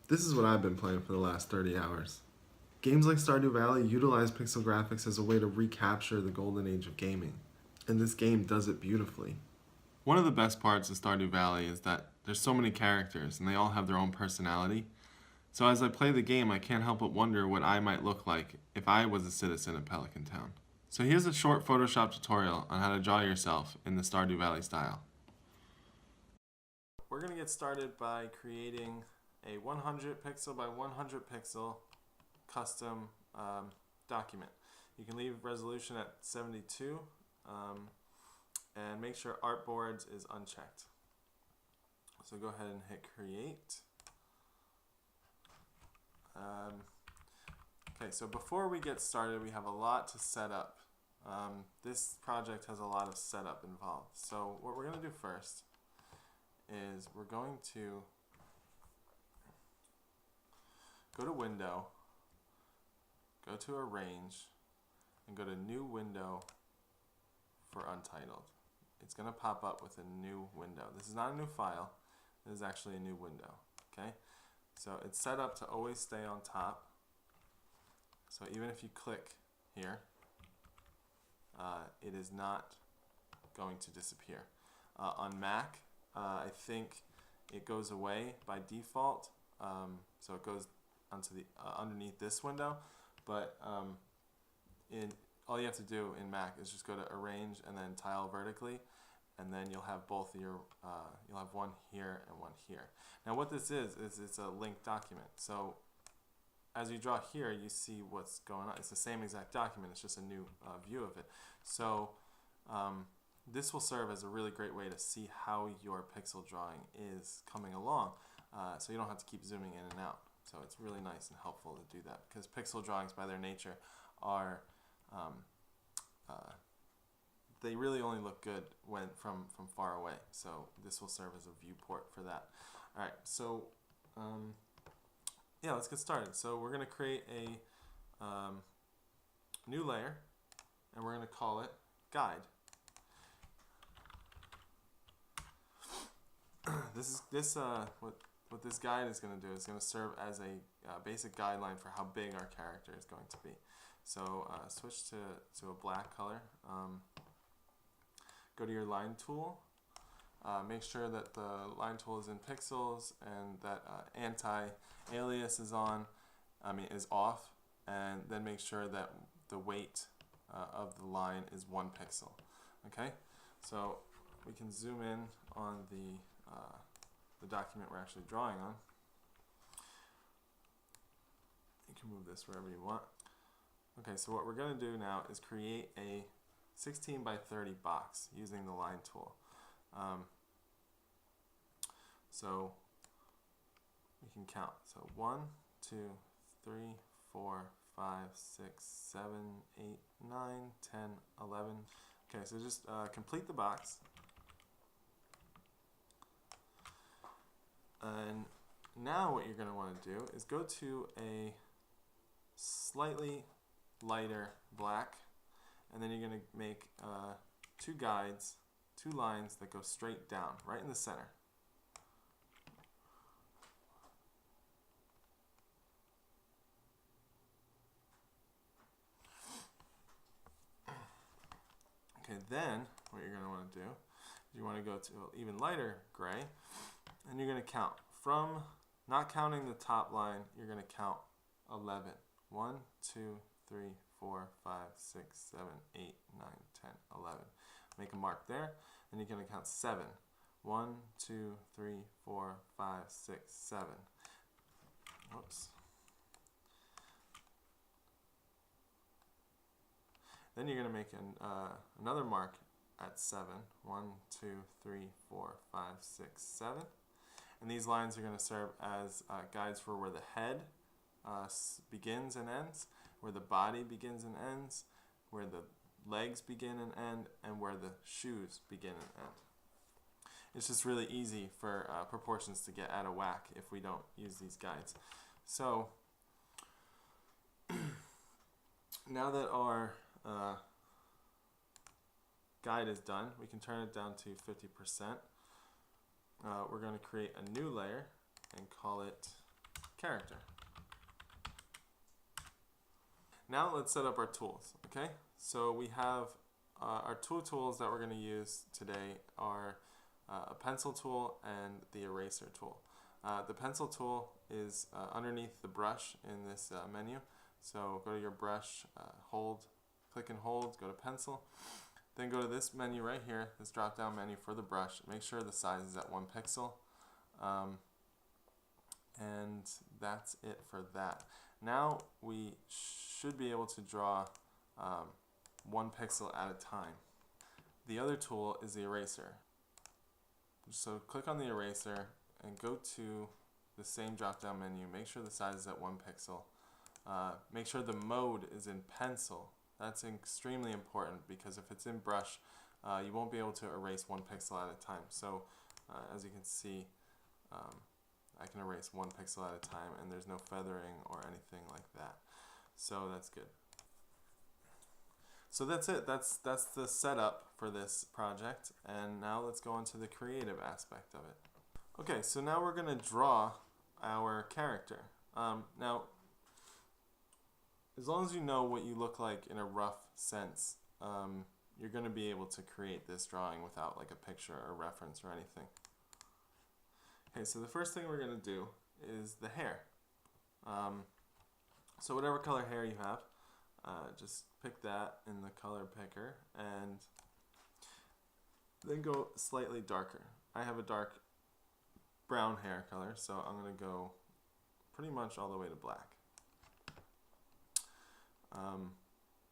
This is what I've been playing for the last 30 hours. Games like Stardew Valley utilize pixel graphics as a way to recapture the golden age of gaming, and this game does it beautifully. One of the best parts of Stardew Valley is that there's so many characters and they all have their own personality. So as I play the game, I can't help but wonder what I might look like if I was a citizen of Pelican Town. So here's a short Photoshop tutorial on how to draw yourself in the Stardew Valley style. We're going to get started by creating a 100 pixel by 100 pixel custom document. You can leave resolution at 72 and make sure artboards is unchecked. So go ahead and hit create. Okay, so before we get started, we have a lot to set up. This project has a lot of setup involved. So what we're going to do first is we're going to go to Window, go to Arrange, and go to New Window for Untitled. It's going to pop up with a new window. This is not a new file. This is actually a new window. Okay, so it's set up to always stay on top. So even if you click here, it is not going to disappear. On Mac, I think it goes away by default, so it goes onto the underneath this window. But all you have to do in Mac is just go to Arrange and then Tile vertically, and then you'll have both your you'll have one here and one here. Now what this is it's a linked document. So as you draw here, you see what's going on. It's the same exact document. It's just a new view of it. So this will serve as a really great way to see how your pixel drawing is coming along. So you don't have to keep zooming in and out. So it's really nice and helpful to do that, because pixel drawings by their nature are they really only look good when from far away. So this will serve as a viewport for that. All right, so yeah, let's get started. So we're going to create a new layer, and we're going to call it Guide. What this guide is going to do is going to serve as a basic guideline for how big our character is going to be. So switch to a black color. Go to your line tool. Make sure that the line tool is in pixels and that anti-alias is off, and then make sure that the weight of the line is 1 pixel. Okay, so we can zoom in on the document we're actually drawing on. You can move this wherever you want. Okay, so what we're going to do now is create a 16 by 30 box using the line tool. So we can count. So 1, 2, 3, 4, 5, 6, 7, 8, 9, 10, 11. Okay, so just complete the box. And now what you're going to want to do is go to a slightly lighter black, and then you're going to make 2 guides, 2 lines that go straight down, right in the center. Okay, then what you're going to want to do is you want to go to an even lighter gray, and you're going to count from, not counting the top line, you're going to count 11. 1, 2, 3, 4, 5, 6, 7, 8, 9, 10, 11. Make a mark there, and you're going to count 7. 1, 2, 3, 4, 5, 6, 7. Whoops. Then you're going to make another mark at 7. 1, 2, 3, 4, 5, 6, 7. And these lines are going to serve as guides for where the head begins and ends, where the body begins and ends, where the legs begin and end, and where the shoes begin and end. It's just really easy for proportions to get out of whack if we don't use these guides. So now that our guide is done, we can turn it down to 50%. We're going to create a new layer and call it character. Now let's set up our tools. Okay, so we have our tools that we're going to use today are a pencil tool and the eraser tool. The pencil tool is underneath the brush in this menu. So go to your brush, click and hold, go to pencil. Then go to this menu right here, this drop down menu for the brush. Make sure the size is at 1 pixel. And that's it for that. Now we should be able to draw 1 pixel at a time. The other tool is the eraser. So click on the eraser and go to the same drop down menu. Make sure the size is at 1 pixel. Make sure the mode is in pencil. That's extremely important because if it's in brush, you won't be able to erase 1 pixel at a time. So as you can see, I can erase 1 pixel at a time and there's no feathering or anything like that. So that's good. So that's it. That's the setup for this project. And now let's go on to the creative aspect of it. Okay, so now we're going to draw our character. Now, as long as you know what you look like in a rough sense, you're going to be able to create this drawing without like a picture or reference or anything. Okay, so the first thing we're going to do is the hair. So whatever color hair you have, just pick that in the color picker and then go slightly darker. I have a dark brown hair color, so I'm going to go pretty much all the way to black.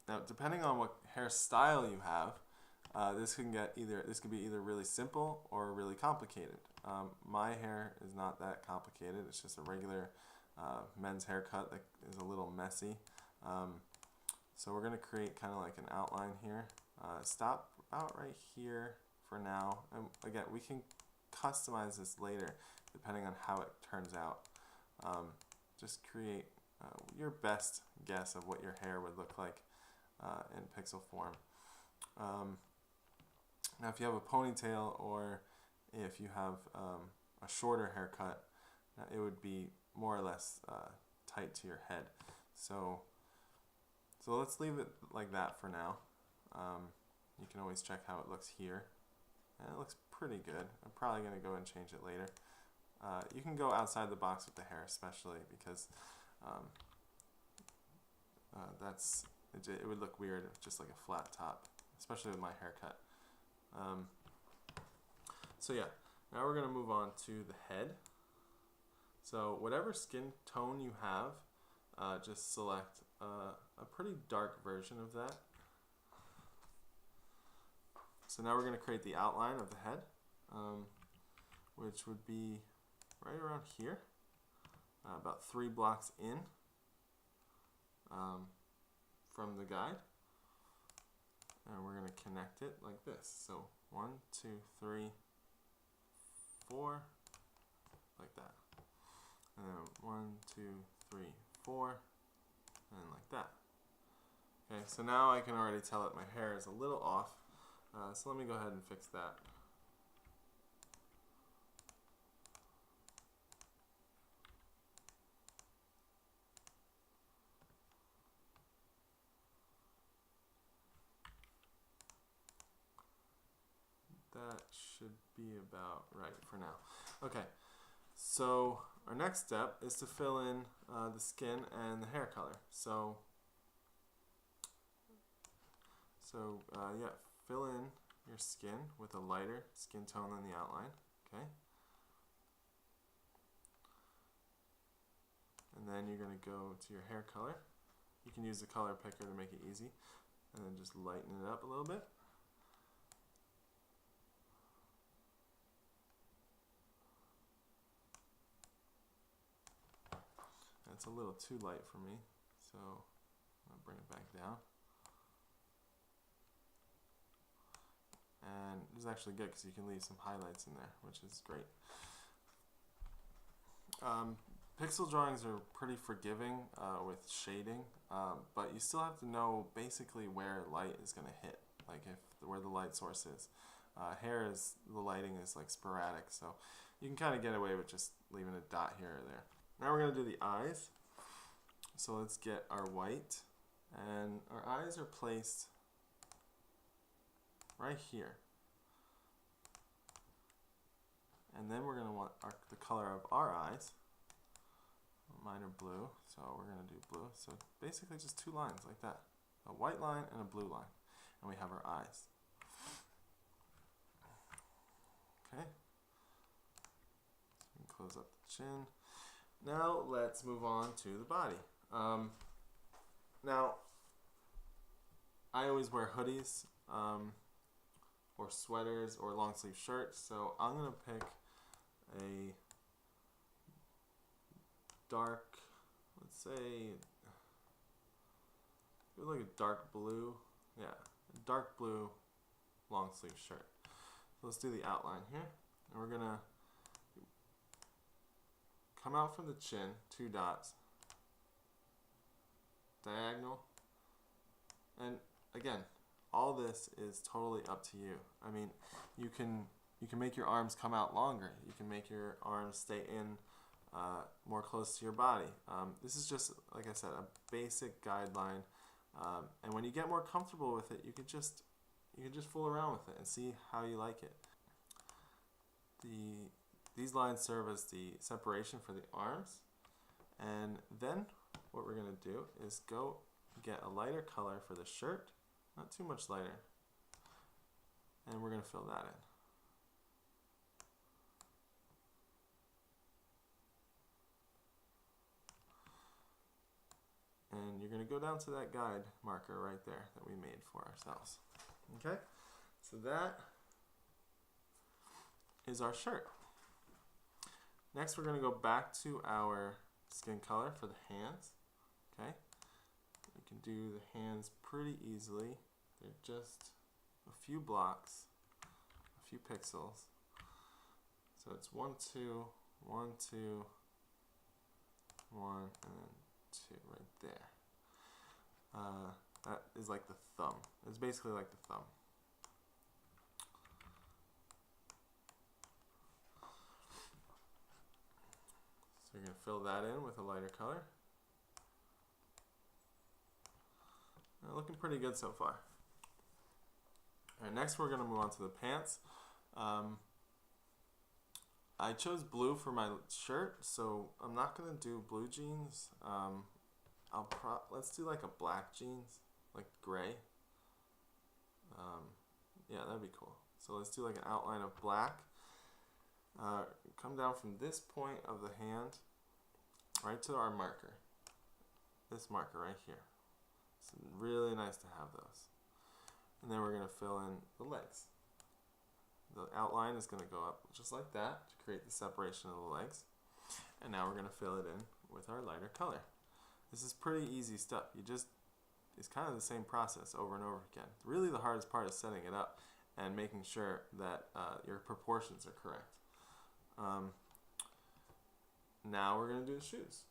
Now, depending on what hairstyle you have, this could be either really simple or really complicated. My hair is not that complicated. It's just a regular men's haircut that is a little messy. So we're going to create kind of like an outline here. Stop out right here for now. And again, we can customize this later depending on how it turns out. Just create your best guess of what your hair would look like in pixel form. Now if you have a ponytail or if you have a shorter haircut, it would be more or less tight to your head. So let's leave it like that for now. You can always check how it looks here. And it looks pretty good. I'm probably going to go and change it later. You can go outside the box with the hair, especially because it would look weird if just like a flat top, especially with my haircut. So yeah, now we're going to move on to the head. So whatever skin tone you have, just select a pretty dark version of that. So now we're going to create the outline of the head, which would be right around here, about 3 blocks in from the guide. And we're going to connect it like this. So 1, 2, 3, 4, like that. And then 1, 2, 3, 4, and like that. Okay, so now I can already tell that my hair is a little off. So let me go ahead and fix that. That should be about right for now. Okay, so our next step is to fill in the skin and the hair color. So yeah, fill in your skin with a lighter skin tone than the outline. Okay, and then you're going to go to your hair color. You can use the color picker to make it easy, and then just lighten it up a little bit. It's a little too light for me, so I'll bring it back down. And this is actually good because you can leave some highlights in there, which is great. Pixel drawings are pretty forgiving with shading. but you still have to know basically where light is going to hit, like where the light source is. Hair is, the lighting is like sporadic, so you can kind of get away with just leaving a dot here or there. Now we're going to do the eyes. So let's get our white, and our eyes are placed right here. And then we're going to want the color of our eyes. Mine are blue, so we're going to do blue. So basically just two lines like that. A white line and a blue line. And we have our eyes. Okay. So we can close up the chin. Now let's move on to the body. Now, I always wear hoodies or sweaters or long sleeve shirts, so I'm going to pick a dark, let's say, like a dark blue, yeah, dark blue long sleeve shirt. So let's do the outline here, and we're going to come out from the chin, 2 dots, diagonal, and again, all this is totally up to you. I mean, you can make your arms come out longer. You can make your arms stay in more close to your body. This is just, like I said, a basic guideline, and when you get more comfortable with it, you can just fool around with it and see how you like it. These lines serve as the separation for the arms, and then what we're going to do is go get a lighter color for the shirt, not too much lighter, and we're going to fill that in. And you're going to go down to that guide marker right there that we made for ourselves. Okay, so that is our shirt. Next, we're going to go back to our skin color for the hands. Okay, we can do the hands pretty easily. They're just a few blocks, a few pixels. So it's 1, 2, 1, 2, 1, and then 2 right there. That is like the thumb. It's basically like the thumb. So you're going to fill that in with a lighter color. Looking pretty good so far. Alright, next we're going to move on to the pants. I chose blue for my shirt, so I'm not going to do blue jeans. Let's do like a black jeans, like gray. Yeah, that'd be cool. So let's do like an outline of black. Come down from this point of the hand right to our marker. This marker right here. It's really nice to have those. And then we're going to fill in the legs. The outline is going to go up just like that to create the separation of the legs. And now we're going to fill it in with our lighter color. This is pretty easy stuff. It's kind of the same process over and over again. Really the hardest part is setting it up and making sure that your proportions are correct. Now we're going to do the shoes.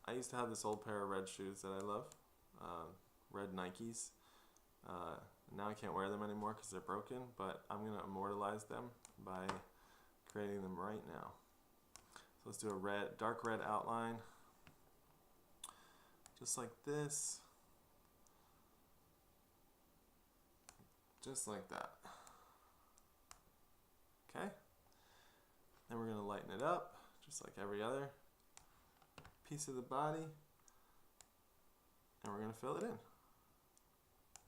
I used to have this old pair of red shoes that I love, red Nikes. Now I can't wear them anymore because they're broken, but I'm going to immortalize them by creating them right now. So let's do a dark red outline, just like this, just like that. Okay, then we're going to lighten it up, just like every other piece of the body, and we're going to fill it in.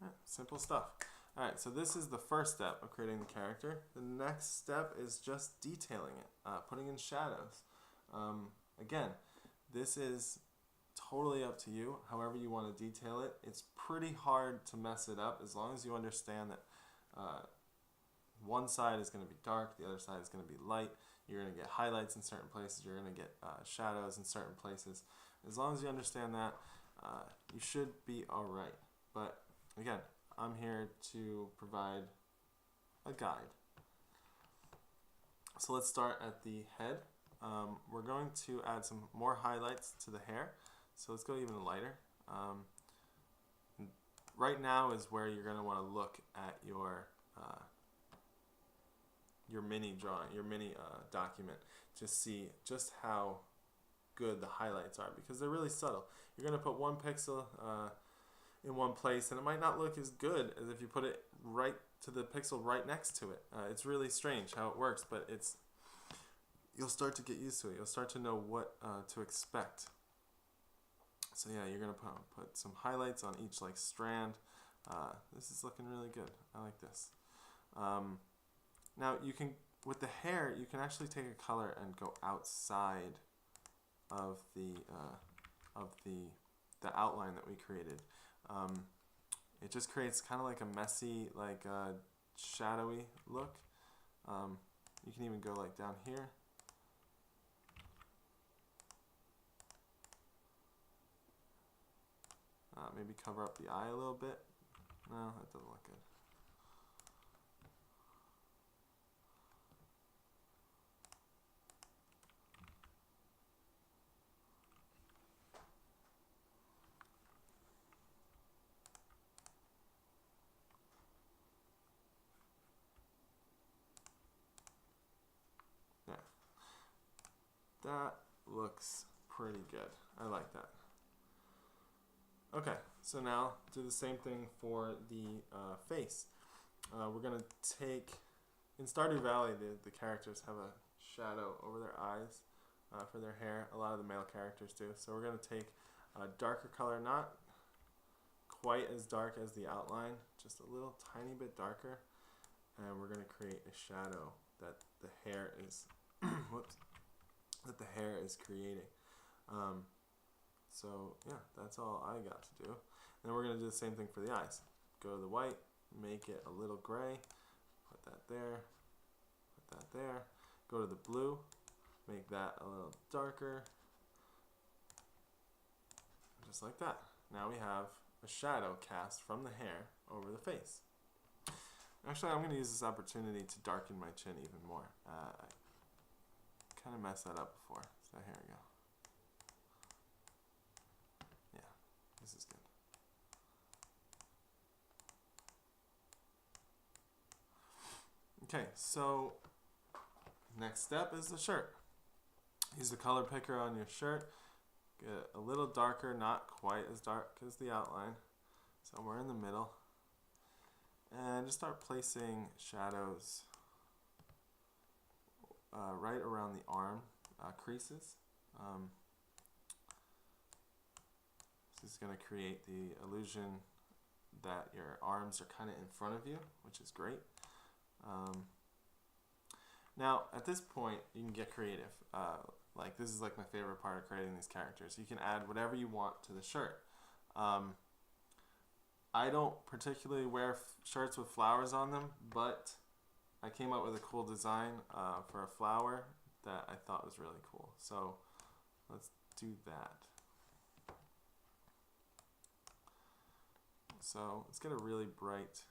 All right, simple stuff. Alright, so this is the first step of creating the character. The next step is just detailing it, putting in shadows. Again, this is totally up to you, however you want to detail it. It's pretty hard to mess it up as long as you understand that one side is going to be dark, the other side is going to be light. You're going to get highlights in certain places, you're going to get shadows in certain places. As long as you understand that, you should be alright. But again, I'm here to provide a guide. So let's start at the head. We're going to add some more highlights to the hair. So let's go even lighter. Right now is where you're going to want to look at your mini drawing, your mini document, to see just how good the highlights are, because they're really subtle. You're going to put one pixel in one place, and it might not look as good as if you put it right to the pixel right next to it. It's really strange how it works, but you'll start to get used to it. You'll start to know what to expect. So yeah, you're going to put some highlights on each like strand. This is looking really good. I like this. Now you can, with the hair, you can actually take a color and go outside of the outline that we created. It just creates kind of like a messy, like shadowy look. You can even go like down here. Maybe cover up the eye a little bit. No, that doesn't look good. Yeah. That looks pretty good. I like that. Okay, so now do the same thing for the face. We're going to take, in Stardew Valley, the characters have a shadow over their eyes for their hair. A lot of the male characters do. So we're going to take a darker color, not quite as dark as the outline, just a little tiny bit darker. And we're going to create a shadow that the hair is, that the hair is creating. So yeah, that's all I got to do. And then we're going to do the same thing for the eyes. Go to the white, make it a little gray, put that there, put that there. Go to the blue, make that a little darker, just like that. Now we have a shadow cast from the hair over the face. Actually, I'm going to use this opportunity to darken my chin even more. I kind of messed that up before, so here we go. This is good. Okay, so next step is the shirt. Use the color picker on your shirt. Get it a little darker, not quite as dark as the outline. Somewhere in the middle. And just start placing shadows right around the arm creases. This is going to create the illusion that your arms are kind of in front of you, which is great. Now, at this point, you can get creative. Like, this is like my favorite part of creating these characters. You can add whatever you want to the shirt. I don't particularly wear shirts with flowers on them, but I came up with a cool design for a flower that I thought was really cool. So let's do that. So let's get a really bright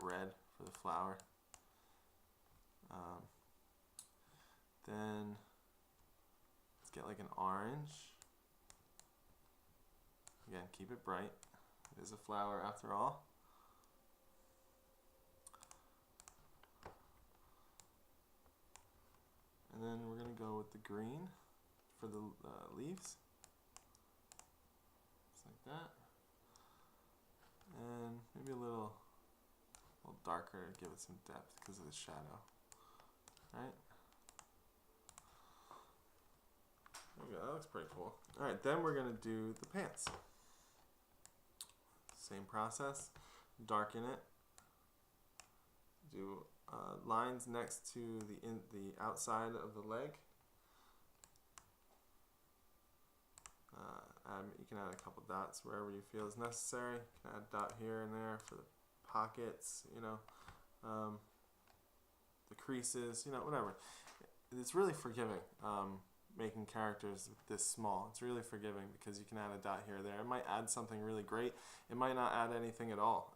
red for the flower. Then let's get like an orange. Again, keep it bright. It is a flower after all. And then we're going to go with the green for the leaves. Just like that. And maybe a little darker to give it some depth because of the shadow. Right? Okay, that looks pretty cool. Alright, then we're going to do the pants. Same process. Darken it. Do lines next to the outside of the leg. You can add a couple dots wherever you feel is necessary. You can add a dot here and there for the pockets, you know, the creases, you know, whatever. It's really forgiving. Making characters this small, it's really forgiving because you can add a dot here or there. It might add something really great. It might not add anything at all.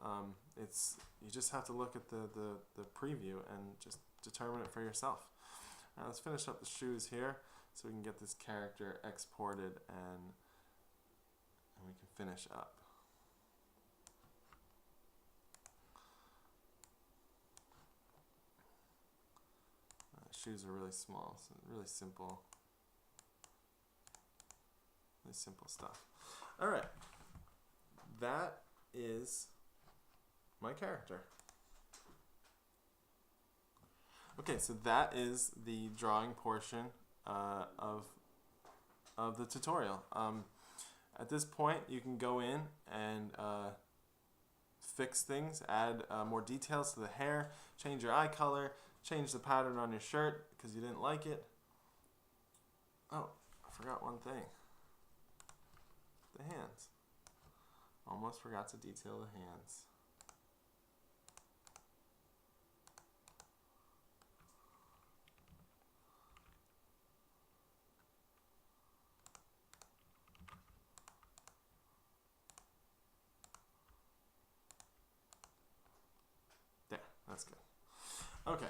You just have to look at the preview and just determine it for yourself. Now let's finish up the shoes here so we can get this character exported and we can finish up. Shoes are really small, so really simple stuff. All right, that is my character. Okay, so that is the drawing portion of the tutorial. At this point, you can go in and fix things, add more details to the hair, change your eye color, change the pattern on your shirt because you didn't like it. Oh, I forgot one thing. The hands. Almost forgot to detail the hands. There, that's good. Okay.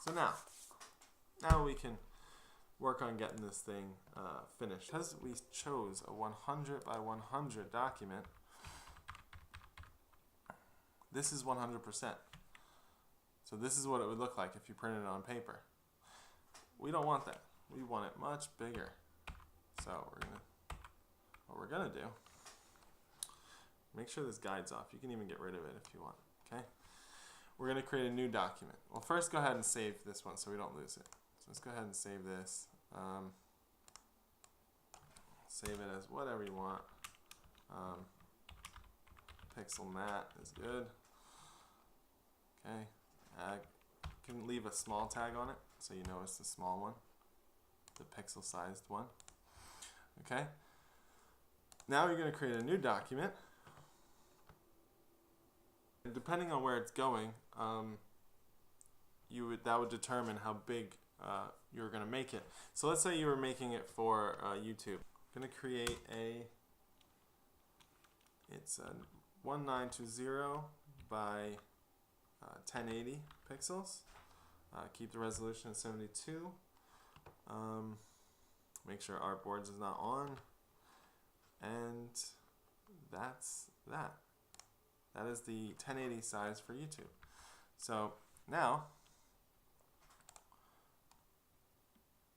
So now we can work on getting this thing finished. Because we chose a 100 by 100 document, this is 100%. So this is what it would look like if you printed it on paper. We don't want that. We want it much bigger. So what we're gonna do, make sure this guide's off. You can even get rid of it if you want, okay? We're going to create a new document. Well, first go ahead and save this one so we don't lose it. So let's go ahead and save this. Save it as whatever you want. Pixel matte is good. Okay. You can leave a small tag on it so you know it's the small one, the pixel sized one. Okay. Now you're going to create a new document. Depending on where it's going, that would determine how big you were going to make it. So let's say you were making it for YouTube. I'm going to create it's a 1920 by 1080 pixels. Keep the resolution at 72. Make sure artboards is not on. And that's that. That is the 1080 size for YouTube. So now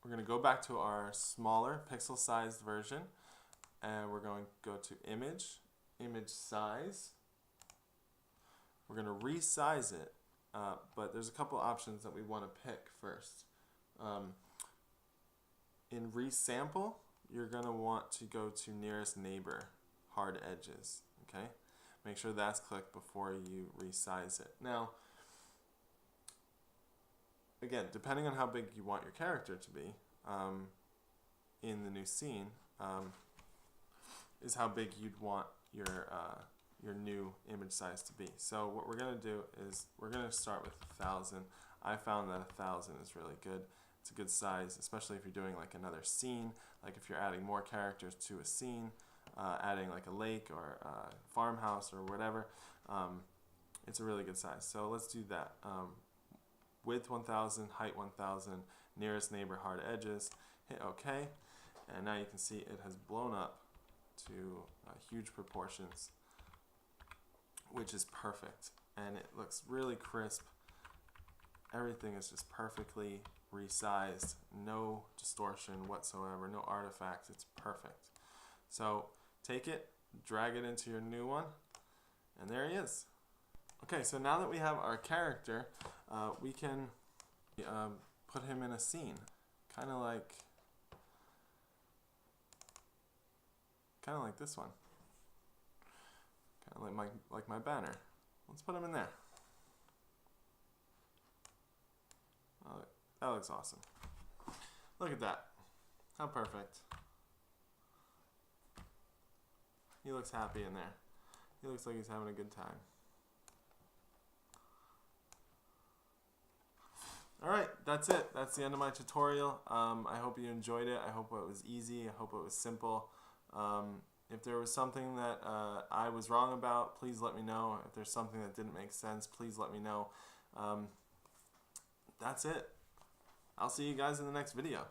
we're going to go back to our smaller pixel sized version and we're going to go to image size. We're going to resize it, but there's a couple options that we want to pick first. In resample, you're going to want to go to nearest neighbor, hard edges, okay? Make sure that's clicked before you resize it. Now, again, depending on how big you want your character to be in the new scene, is how big you'd want your new image size to be. So what we're going to do is we're going to start with 1,000. I found that 1,000 is really good. It's a good size, especially if you're doing like another scene, like if you're adding more characters to a scene. Adding like a lake or a farmhouse or whatever, it's a really good size. So let's do that. Width 1,000, height 1,000, nearest neighbor hard edges. Hit OK, and now you can see it has blown up to huge proportions, which is perfect, and it looks really crisp. Everything is just perfectly resized, no distortion whatsoever, no artifacts. It's perfect. So take it, drag it into your new one, and there he is. Okay, so now that we have our character, we can put him in a scene, kind of like this one, kind of like my banner. Let's put him in there. That looks awesome. Look at that. How perfect. He looks happy in there. He looks like he's having a good time. Alright, that's it. That's the end of my tutorial. I hope you enjoyed it. I hope it was easy. I hope it was simple. If there was something that I was wrong about, please let me know. If there's something that didn't make sense, please let me know. that's it. I'll see you guys in the next video.